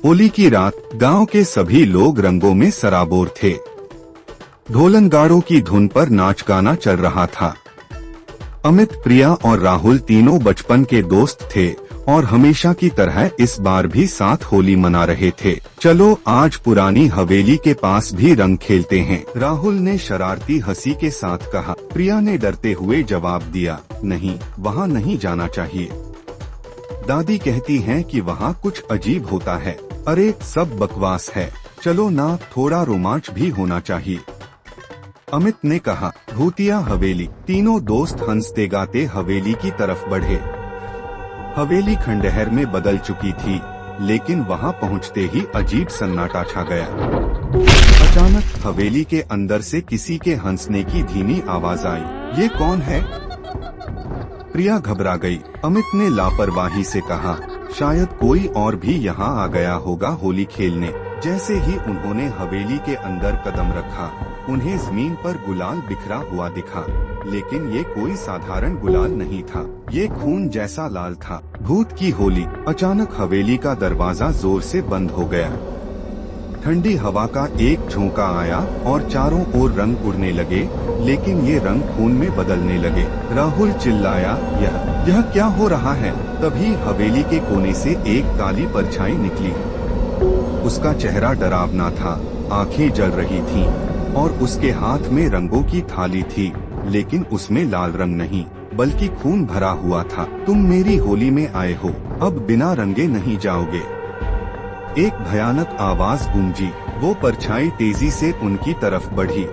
होली की रात गांव के सभी लोग रंगों में सराबोर थे। ढोलनगाड़ों की धुन पर नाच गाना चल रहा था। अमित, प्रिया और राहुल तीनों बचपन के दोस्त थे और हमेशा की तरह इस बार भी साथ होली मना रहे थे। चलो आज पुरानी हवेली के पास भी रंग खेलते हैं, राहुल ने शरारती हंसी के साथ कहा। प्रिया ने डरते हुए जवाब दिया, नहीं, वहाँ नहीं जाना चाहिए। दादी कहती हैं कि वहाँ कुछ अजीब होता है। अरे सब बकवास है, चलो ना, थोड़ा रोमांच भी होना चाहिए। अमित ने कहा। भूतिया हवेली। तीनों दोस्त हंसते गाते हवेली की तरफ बढ़े। हवेली खंडहर में बदल चुकी थी, लेकिन वहां पहुंचते ही अजीब सन्नाटा छा गया। अचानक हवेली के अंदर से किसी के हंसने की धीमी आवाज आई। ये कौन है? प्रिया घबरा गई। अमित ने लापरवाही से कहा, शायद कोई और भी यहाँ आ गया होगा होली खेलने। जैसे ही उन्होंने हवेली के अंदर कदम रखा, उन्हें जमीन पर गुलाल बिखरा हुआ दिखा, लेकिन ये कोई साधारण गुलाल नहीं था, ये खून जैसा लाल था। भूत की होली। अचानक हवेली का दरवाजा जोर से बंद हो गया। ठंडी हवा का एक झोंका आया और चारों ओर रंग उड़ने लगे, लेकिन ये रंग खून में बदलने लगे। राहुल चिल्लाया, यह क्या हो रहा है? तभी हवेली के कोने से एक काली परछाई निकली। उसका चेहरा डरावना था, आंखें जल रही थीं और उसके हाथ में रंगों की थाली थी, लेकिन उसमें लाल रंग नहीं बल्कि खून भरा हुआ था। तुम मेरी होली में आए हो, अब बिना रंगे नहीं जाओगे। एक भयानक आवाज गूंजी। वो परछाई तेजी से उनकी तरफ बढ़ी।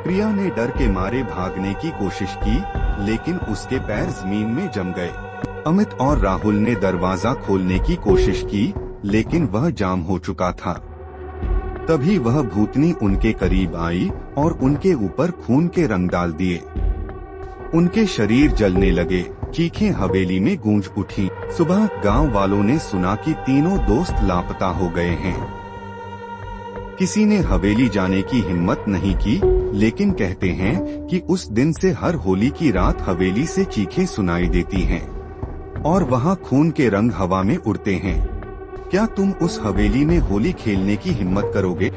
प्रिया ने डर के मारे भागने की कोशिश की, लेकिन उसके पैर जमीन में जम गए। अमित और राहुल ने दरवाजा खोलने की कोशिश की, लेकिन वह जाम हो चुका था। तभी वह भूतनी उनके करीब आई और उनके ऊपर खून के रंग डाल दिए। उनके शरीर जलने लगे, चीखें हवेली में गूंज उठी। सुबह गांव वालों ने सुना कि तीनों दोस्त लापता हो गए हैं। किसी ने हवेली जाने की हिम्मत नहीं की, लेकिन कहते हैं कि उस दिन से हर होली की रात हवेली से चीखें सुनाई देती हैं और वहां खून के रंग हवा में उड़ते हैं। क्या तुम उस हवेली में होली खेलने की हिम्मत करोगे?